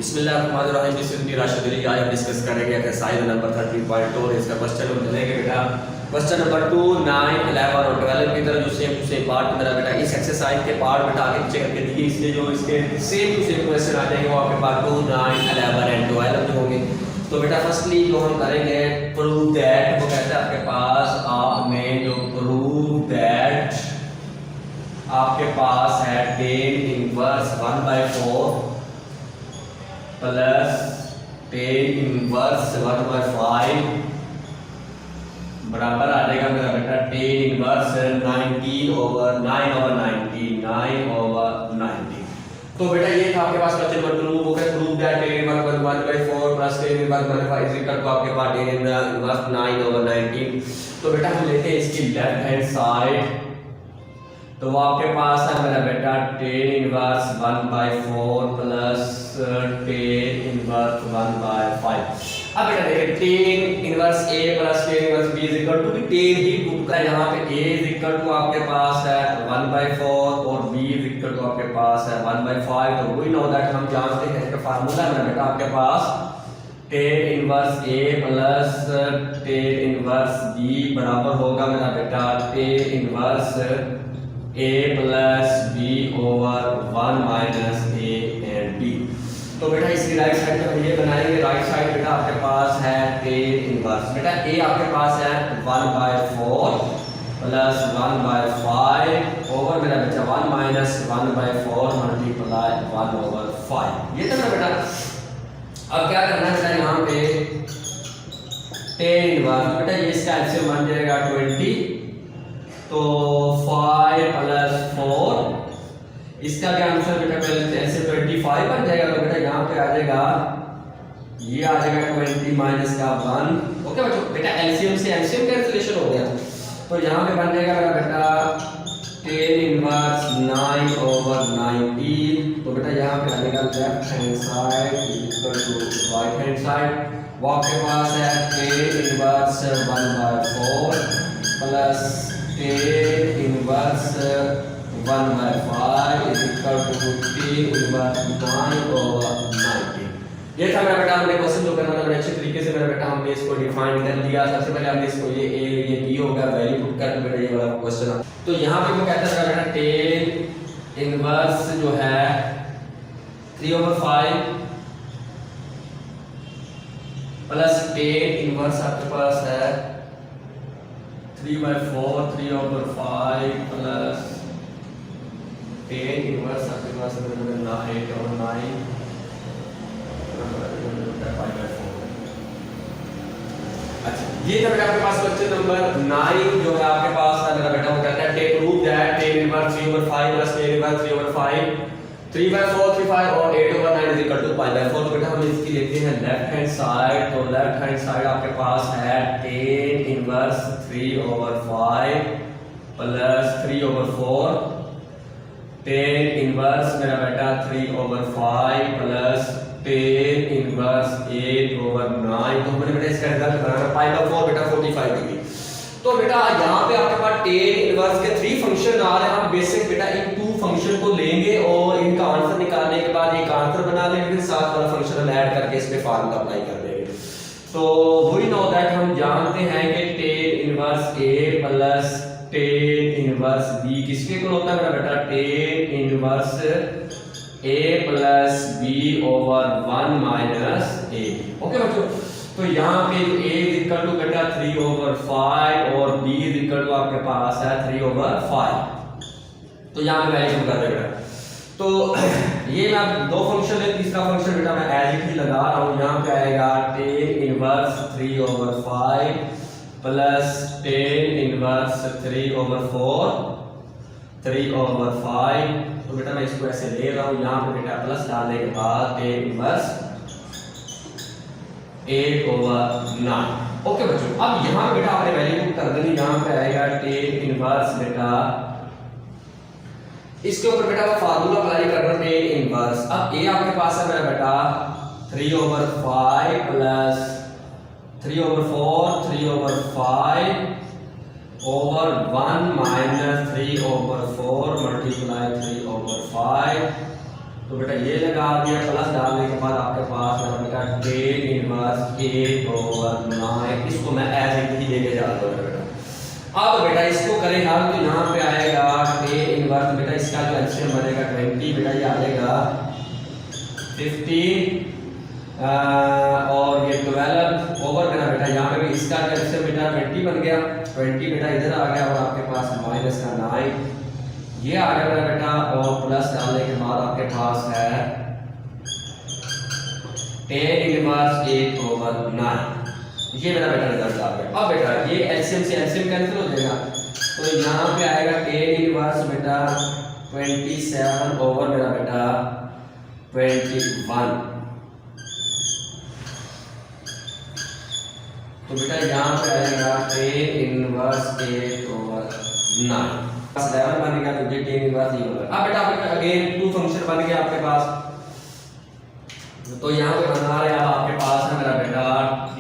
बिस्मिल्लाहिर्रहमानिर्रहीम। आज हम डिस्कस करेंगे एक्सरसाइज नंबर 13.2। इसका क्वेश्चन हम चलेंगे बेटा क्वेश्चन नंबर 2, 9, 11 और 12 की तरह जो सेम टू सेम पार्ट की तरह बेटा इस एक्सरसाइज के पार्ट बेटा आगे पीछे करके दिए, इसलिए जो इसके सेम टू सेम क्वेश्चन आ जाएंगे वो आपके पास 2, 9, 11 एंड 12 जो होंगे। तो बेटा फर्स्टली जो हम करेंगे प्रूव दैट, वो कहता है आपके पास आपने जो प्रूव दैट आपके पास है tan inverse 1/4 plus tan inverse 1/5 बराबर आ जाएगा मेरा बेटा tan इनवर्स 9/90। तो बेटा ये था आपके पास क्वेश्चन नंबर 2। वो है prove that tan inverse 1/4 plus tan inverse 1/5 is equal to आपके पास tan इनवर्स 9/90। तो बेटा हम लेते हैं इसकी लेफ्ट हैंड साइड, तो वो आपके पास है मेरा बेटा tan inverse 1/4 plus tan inverse 1/5। अब बेटा देखिए tan inverse a plus tan inverse b is equal to tan ही टूट का, यहाँ पे a इज इक्वल टू आपके पास है 1/4 और b इज इक्वल टू आपके पास है 1/5। तो वी नो दैट, हम जानते हैं इसका फार्मूला मेरा बेटा आपके पास tan inverse a plus tan inverse b बराबर होगा मेरा बेटा tan inverse a plus b over 1 minus a and b। तो बेटा इसकी राइट साइड में हम ये बनाएंगे, राइट साइड बेटा आपके पास है tan इनवर्स, बेटा a आपके पास है 1/4 प्लस 1/5 ओवर मेरा बच्चा 1 माइनस 1/4 मल्टीप्लाई 1/5। ये था ना बेटा। अब क्या करना है बेटा, यहाँ पे tan इनवर्स बेटा ये इसका एलसीएम बन जाएगा 20, तो 5 प्लस 4 इसका क्या आंसर बेटा पहले ऐसे 25 बन जाएगा। तो बेटा यहाँ पे आ जाएगा, ये आ जाएगा 20 माइनस का 1। ओके बच्चों, बेटा एलसीएम से एलसीएम कैंसिलेशन हो गया, तो यहाँ पे बन जाएगा मेरा बेटा tan इनवर्स 9/19। तो बेटा यहाँ पे आ जाएगा left hand side equal to right hand side. वो आपके पास है tan inverse 1/4 plus tan inverse 1/5 is equal to tan inverse 9/90। ये था मेरा बेटा हमने क्वेश्चन जो करना था बड़े अच्छे तरीके से मेरा बेटा हमने इसको डिफाइन कर दिया। सबसे पहले हमने इसको ये b होगा वैल्यू पुट कर बेटा ये वाला क्वेश्चन। तो यहाँ पे वो कहता है बेटा tan इनवर्स जो है 3/5 प्लस tan इनवर्स आपके पास है 3/4 3/5 प्लस tan इनवर्स आपके पास है 8/9 5/4। अच्छा ये था बेटा आपके पास क्वेश्चन नंबर 9 जो है आपके पास है मेरा बेटा वो कहता है prove that tan inverse 3/5 plus tan inverse 3/5 3/4 3/5 और 8/9 इज इक्वल टू 5/4। तो बेटा हम इसकी लेते हैं लेफ्ट हैंड साइड, तो लेफ्ट हैंड साइड आपके पास है tan inverse 3/5 plus 3/4 tan inverse मेरा बेटा 3/5 प्लस tan इनवर्स 8/9। तो हमने बेटा इसका रिजल्ट बनाना 5/4 बेटा 45 डिग्री। तो बेटा यहाँ पे आपके पास tan इनवर्स के 3 फंक्शन आ रहे हैं, हम बेसिक बेटा इन 2 फंक्शन को लेंगे और इनका आंसर निकालने के बाद एक आंसर बना लेंगे, फिर साथ वाला फंक्शन ऐड करके इस पे फार्मूला अप्लाई कर देंगे। तो वी नो दैट, हम जानते हैं कि tan inverse a plus tan inverse b किसके इक्वल होता है मेरा बेटा tan inverse a plus b over 1 minus a। Okay बच्चों, तो यहाँ पे जो a इज इक्वल टू बेटा 3/5 और b इज इक्वल टू आपके पास है 3/5। तो यहाँ पे वैल्यू कर देगा। तो ये मैं 2 फंक्शन है, तीसरा फंक्शन बेटा मैं एज इट ही लगा रहा हूँ। यहाँ पे आएगा tan inverse 3/5 plus tan inverse 3/4 3/5। तो बेटा मैं इसको ऐसे ले रहा हूँ, यहाँ पे बेटा प्लस डालने के बाद tan इनवर्स 8/9। ओके बच्चों, अब यहाँ पे बेटा आपने वैल्यू कर देनी, यहाँ पे आएगा tan इनवर्स बेटा, इसके ऊपर बेटा फार्मूला अप्लाई करना tan इनवर्स। अब a आपके पास है मेरा बेटा 3/5 प्लस 3/4 3/5 ओवर 1 माइनस 3/4 मल्टीप्लाई 3/5 तो बेटा ये लगा दिया, प्लस डालने के बाद आपके पास है बेटा टेन इनवर्स 8/9। इसको मैं एज इट ही लेके जा रहा हूँ बेटा। अब बेटा इसको करें हल, तो यहाँ पे आएगा टेन इनवर्स, बेटा इसका जो एलसीएम बनेगा 20, बेटा ये आएगा 15 और ये 12 ओवर मेरा बेटा यहाँ पे भी इसका जो एलसीएम बेटा 20 बन गया, 20 बेटा इधर आ गया और आपके पास माइनस का 9 ये आ गया मेरा बेटा, और प्लस डालने के बाद आपके पास है 10 इनवर्स 8/9। ये मेरा बेटा रिजल्ट आ गया। अब बेटा ये एलसीएम से एलसीएम कैंसिल हो जाएगा, तो यहाँ पे आएगा 10 इनवर्स बेटा 27 ओवर मेरा बेटा 21। तो बेटा यहाँ पे आएगा 10 इनवर्स 8/9 11 बन गया, तो ये 10 इनवर्स ये होगा। अब बेटा अगेन टू फंक्शन बन गया आपके पास, तो यहाँ पे बना रहे हैं आपके पास है मेरा बेटा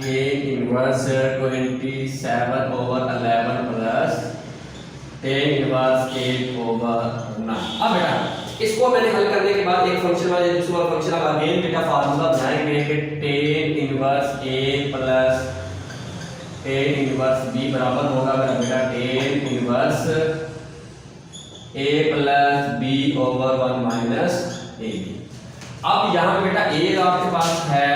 10 इनवर्स 27/11 प्लस 10 इनवर्स 8/9। अब बेटा इसको मैंने हल करने के बाद एक फंक्शन वाले दूसरा फंक्शन अब अगेन बेटा फार्मूला बनाएंगे कि 10 inverse a plus 10 inverse b बराबर होगा मेरा बेटा 10 inverse a plus b over 1 minus ab। अब यहाँ पे बेटा a आपके पास है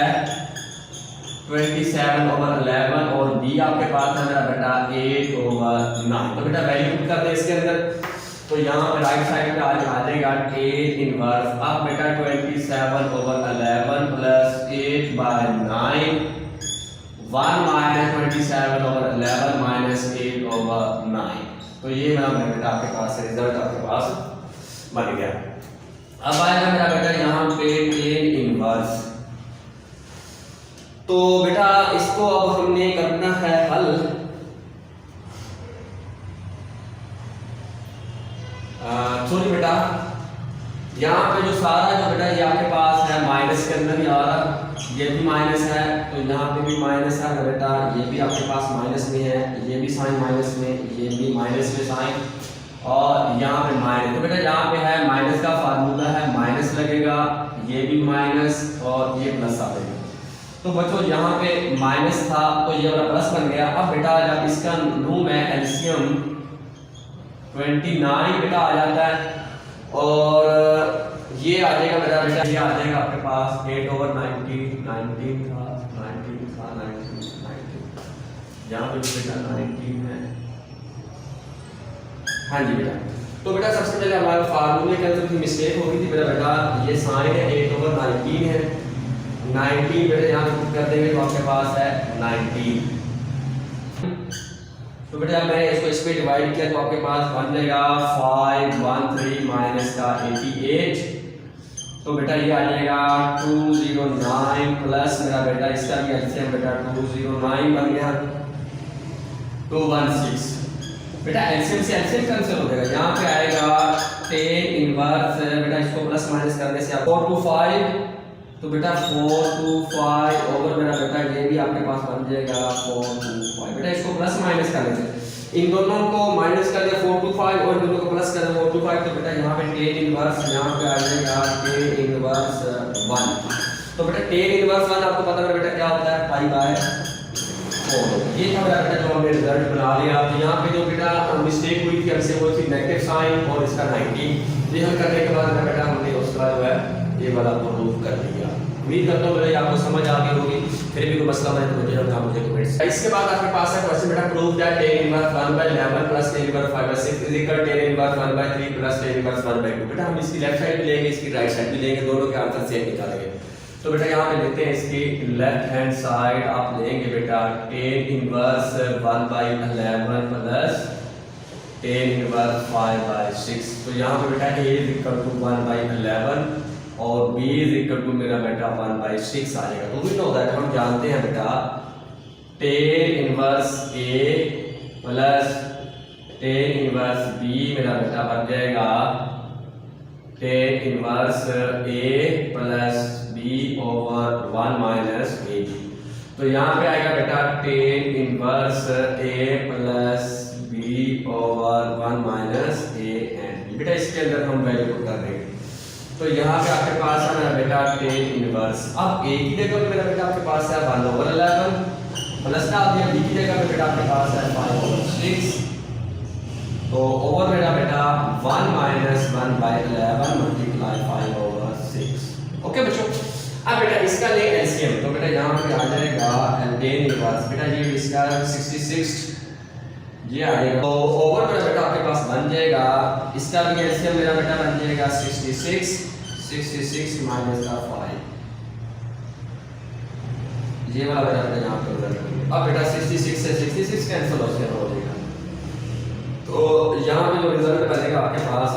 27/11 और b आपके पास है मेरा बेटा 8/9। तो बेटा वैल्यू पुट कर दे इसके अंदर, तो यहाँ पे राइट साइड पे आ जाएगा 10 इनवर्स, अब बेटा 27/11 प्लस 8/9 1 माइनस 27/11 माइनस 8/9। तो ये मेरा बेटा आपके पास रिजल्ट आपके पास बन गया। अब आएगा मेरा बेटा यहाँ पे 10 इनवर्स, तो बेटा इसको अब हमने करना है हल। सॉरी बेटा यहाँ पे जो सारा जो बेटा ये आपके पास है माइनस के अंदर ही आ रहा, ये भी माइनस है, तो यहाँ पे भी माइनस है बेटा, ये भी आपके पास माइनस में है, ये भी साइन माइनस में, ये भी माइनस में साइन, और यहाँ पे माइनस। तो बेटा यहाँ पे है माइनस का फार्मूला है, माइनस लगेगा, ये भी माइनस और ये प्लस आ जाएगा। तो बच्चों यहाँ पे माइनस था तो ये वाला प्लस बन गया। अब बेटा जब इसका लूँ मैं एलसीएम 29 बेटा आ जाता है, और ये आ जाएगा मेरा बेटा, ये आ जाएगा आपके पास 8/90 19 था 19 यहाँ पे बेटा 19 है। हाँ जी बेटा, तो बेटा सबसे पहले हमारे फार्मूले के अंदर मिस्टेक हो गई थी मेरा बेटा, ये साइन है 8/19 है, 19 बेटा यहाँ पे पुट कर देंगे तो आपके पास है 19। तो बेटा मैंने इसको इस पे डिवाइड किया तो आपके पास बन जाएगा 513 माइनस का 88। तो बेटा ये आ जाएगा 209 प्लस मेरा बेटा इसका भी एलसीएम बेटा 209 बन गया 216। बेटा एलसीएम से एलसीएम कैंसिल हो जाएगा, यहाँ पे आएगा 10 इनवर्स बेटा, इसको प्लस माइनस करने से 4 to 5, तो बेटा 4 to 5 ओवर मेरा बेटा ये भी आपके पास बन जाएगा 4 to 5। बेटा इसको प्लस माइनस करने से इन दोनों को माइनस कर दिया 4 to 5 और दोनों को प्लस कर दिया 4 to 5, तो बेटा यहाँ पे 10 इनवर्स यहाँ पे आ जाएगा 10 इनवर्स 1। तो बेटा 10 इनवर्स 1 आपको पता है बेटा क्या होता है, पाई बाय 4। ये था मेरा बेटा जो हमने रिजल्ट बना लिया। तो यहाँ पे जो बेटा मिस्टेक हुई थी हमसे वो थी नेगेटिव साइन और इसका 90। ये हल करने के बाद बेटा हमने उसका जो है ये वाला प्रूव कर दिया। उम्मीद करता हूँ बेटा आपको समझ आ गई होगी, फिर भी कोई मसला है तो मुझे मुझे कमेंट्स। इसके बाद आपके पास है क्वेश्चन बेटा, prove that 10 inverse 1/11 plus 10 inverse 5/6 is equal 10 inverse 1/3 plus 10 inverse 1/2। बेटा हम इसकी लेफ्ट साइड भी लेंगे, इसकी राइट साइड भी लेंगे, दोनों के आंसर सेम निकालेंगे। तो बेटा यहाँ पे लेते हैं इसकी लेफ्ट हैंड साइड, आप लेंगे बेटा 10 इनवर्स 1/11 प्लस 10 इनवर्स 5/6। तो यहाँ पे बेटा a इज इक्वल टू 1/11 और b इज इक्वल टू मेरा बेटा 1/6 आ जाएगा। तो वी नो दैट, हम जानते हैं बेटा 10 inverse a plus 10 inverse b मेरा बेटा बन जाएगा 10 inverse a plus b over 1 minus ab। तो यहाँ पे आएगा बेटा 10 inverse a plus b over 1 minus a and b। बेटा इसके अंदर हम वैल्यू पुट कर देंगे, तो यहाँ पे आपके पास है मेरा बेटा टेन इनवर्स। अब ए की जगह पे मेरा बेटा आपके पास है 1/11 प्लस ना अब ये बी की जगह पे बेटा आपके पास है 5/6, तो ओवर मेरा बेटा 1 - 1/11 मल्टीप्लाई 5/6। ओके बच्चों, अब बेटा इसका ले एलसीएम, तो बेटा यहाँ पे आ जाएगा टेन इनवर्स, बेटा ये इसका 66 ये आ जाएगा, तो ओवर मेरा बेटा आपके पास बन जाएगा, इसका भी एलसीएम मेरा बेटा बन जाएगा 66 माइनस का 5, ये वाला बेटा बेटा यहाँ पे उधर। अब बेटा 66 से 66 कैंसिल हो जाएगा, तो यहाँ पे जो रिजल्ट बनेगा आपके पास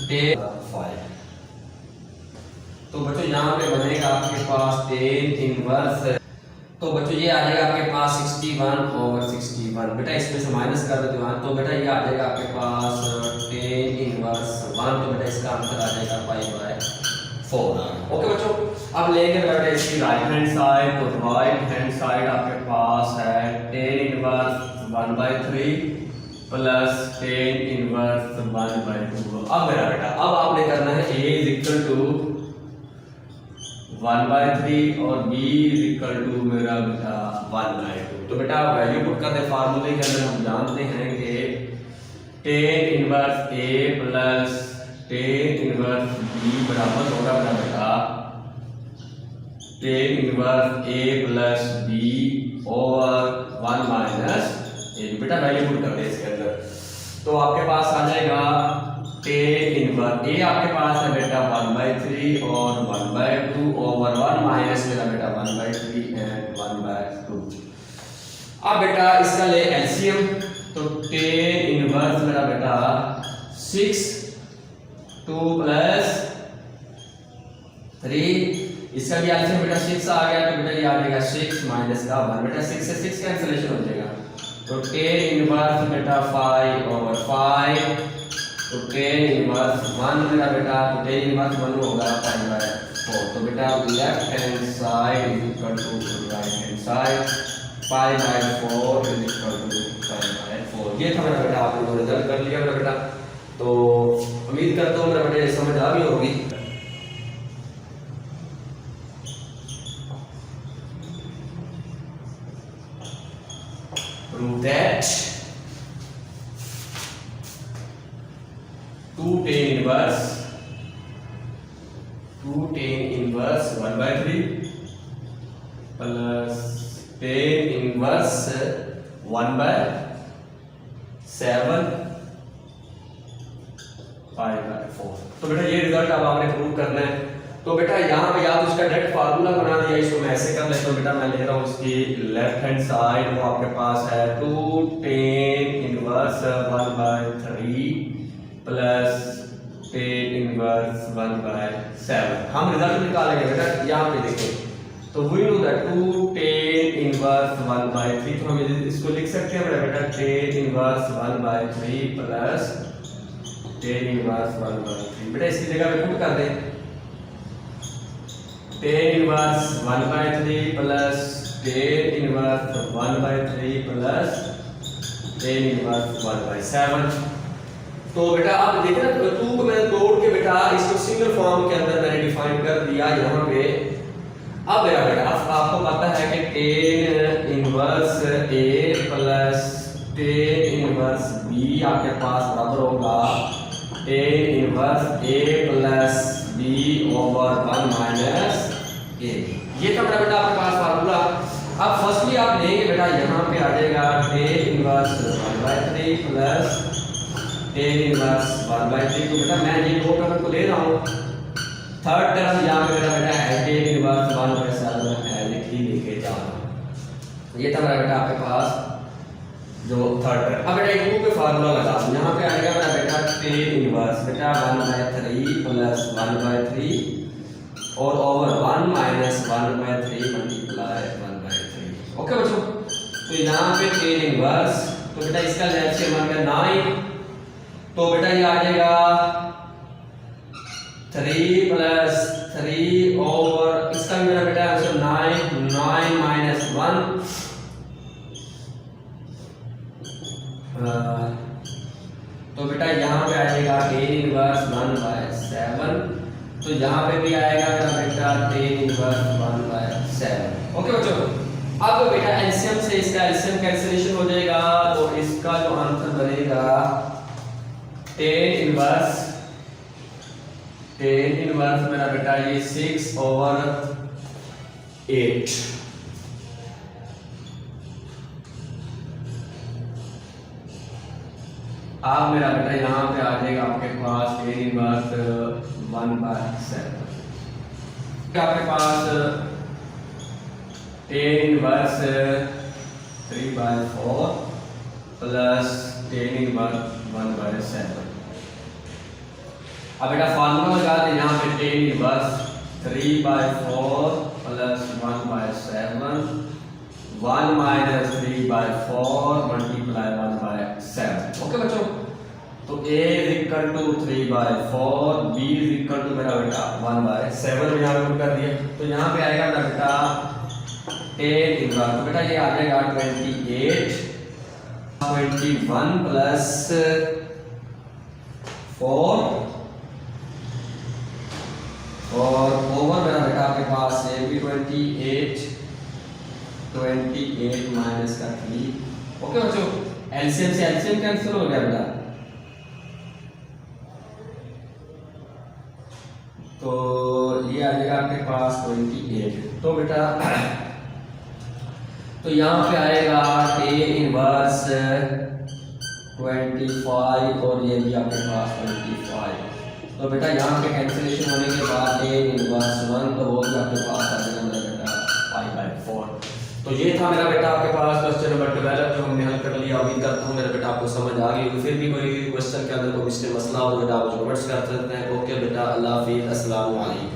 10/5, तो बच्चों यहाँ पे बनेगा आपके पास 10 इनवर्स, तो बच्चों ये आ जाएगा आपके पास 61/61, बेटा इसमें से माइनस कर देते हैं, तो बेटा ये आ जाएगा आपके पास 10 इनवर्स 1, तो बेटा इसका आंसर आ जाएगा 5/4। ओके बच्चों, अब लेंगे बेटा इसकी राइट हैंड साइड, तो राइट हैंड साइड आपके पास है 10 इनवर्स 1/3 प्लस 10 इनवर्स 1/2। अब मेरा बेटा अब आपने करना है a इज इक्वल टू 1/3 और b इज इक्वल टू मेरा बेटा 1/2, तो बेटा वैल्यू पुट करते फार्मूले के अंदर हम जानते हैं कि 10 inverse a plus 10 inverse b बराबर होगा मेरा बेटा 10 inverse a plus b over 1 minus a, बेटा वैल्यू पुट कर दे इसके अंदर, तो आपके पास आ जाएगा 10 इनवर्स a आपके पास है बेटा 1/3 और 1/2 ओवर 1 माइनस मेरा बेटा 1/3 एंड 1/2। अब बेटा इसका ले एलसीएम, तो 10 इनवर्स मेरा बेटा 6 2 प्लस 3, इसका भी एलसीएम बेटा 6 आ गया, तो बेटा ये आ जाएगा 6 माइनस का 1, बेटा 6 से 6 कैंसिलेशन हो जाएगा, तो 10 इनवर्स बेटा 5/5, तो 10 इनवर्स 1 मेरा बेटा, तो 10 इनवर्स 1 होगा 5/4, तो बेटा left hand side is equal to right hand side 5/4 is equal to 5/4। ये था मेरा बेटा, आपने रिजल्ट कर लिया मेरा बेटा, तो उम्मीद करता हूँ मेरा बेटा समझ आ भी होगी। Prove that 2 10 inverse 1/3 plus 10 inverse 1/7 5/4, तो बेटा ये रिजल्ट अब आपने प्रूव करना है, तो बेटा यहाँ पे या तो इसका डायरेक्ट फार्मूला बना दिया, इसको मैं ऐसे कर लेता हूँ बेटा, मैं ले रहा हूँ इसकी लेफ्ट हैंड साइड, वो आपके पास है 2 10 इनवर्स 1/3 प्लस 10 इनवर्स 1/7। हम रिजल्ट निकालेंगे बेटा, यहाँ पे देखें, तो वी नो दैट 2 10 इनवर्स 1/3, तो हम इसको लिख सकते हैं बेटा 10 इनवर्स 1/3 प्लस 10 इनवर्स 1/3, बेटा इसकी जगह पे पुट कर दें 10 inverse 1/3 plus 10 inverse 1/3 plus 10 inverse 1/7, तो बेटा आप देखिए ना 2 को मैंने तोड़ के बेटा इसको सिंगल फॉर्म के अंदर मैंने डिफाइन कर दिया यहाँ पे। अब मेरा बेटा आपको पता है कि 10 inverse a plus 10 inverse b आपके पास बराबर होगा 10 inverse a plus b over 1 minus a, ये था बेटा आपके पास फार्मूला। अब फर्स्टली आप लेंगे बेटा, यहाँ पे आ जाएगा 10 इनवर्स 1/3 प्लस 10 इनवर्स 1/3, तो बेटा मैं ये दो टर्म को ले रहा हूँ, थर्ड टर्म यहाँ पे मेरा बेटा है 10 इनवर्स 1/7 है, ही लेके जा रहा हूँ, ये था मेरा बेटा आपके पास जो थर्ड टर्म। अब बेटा एक पे फार्मूला लगा, यहाँ पे आएगा मेरा बेटा 10 इनवर्स बेटा 1/3 प्लस 1/3 और ओवर 1 माइनस 1/3 मल्टीप्लाई 1/3। ओके बच्चों, तो यहाँ पे 10 इनवर्स, तो बेटा इसका लेफ्ट से मान का 9, तो बेटा ये आ जाएगा 3 प्लस 3 ओवर, इसका मेरा बेटा आंसर 9 माइनस 1, तो बेटा यहाँ पे आ जाएगा 10 इनवर्स 1/7 7। तो यहाँ पे भी आएगा मेरा बेटा tan इनवर्स 1/7। ओके बच्चों, अब बेटा एलसीएम से इसका एलसीएम कैंसिलेशन हो जाएगा, तो इसका जो आंसर बनेगा tan इनवर्स मेरा बेटा ये 6/8। अब मेरा बेटा यहाँ पे आ जाएगा आपके पास tan इनवर्स 1/7। आपके पास tan inverse 3/4 plus tan inverse 1/7। अब बेटा फार्मूला लगा दें यहाँ पे tan inverse 3/4 plus 1/7 1 minus 3/4 multiply 1/7। Okay बच्चों, तो a is equal to 3/4, b is equal to मेरा बेटा 1/7 यहाँ पे पुट कर दिया। तो यहाँ पे आएगा मेरा बेटा tan इनवर्स, तो बेटा ये आ जाएगा 21 प्लस 4 और ओवर मेरा बेटा आपके पास है भी 28 माइनस का 3। ओके बच्चों, एलसीएम से एलसीएम कैंसिल हो गया बेटा, तो ये आ जाएगा आपके पास 28। तो बेटा तो यहाँ पे आएगा tan इनवर्स 25 और ये भी आपके पास 25। तो बेटा यहाँ पे कैंसिलेशन होने के बाद tan इनवर्स 1 तो वो भी आपके पास आ जाएगा मेरा बेटा 5/4। तो ये था मेरा बेटा आपके पास क्वेश्चन नंबर 12 जो हमने हल कर लिया। उम्मीद करता हूँ मेरा बेटा आपको समझ आ गई। फिर भी कोई क्वेश्चन के अंदर कोई मिस्टेक मसला हो तो बेटा आप कमेंट्स कर सकते हैं। ओके बेटा, अल्लाह हाफिज़, अस्सलाम वालेकुम।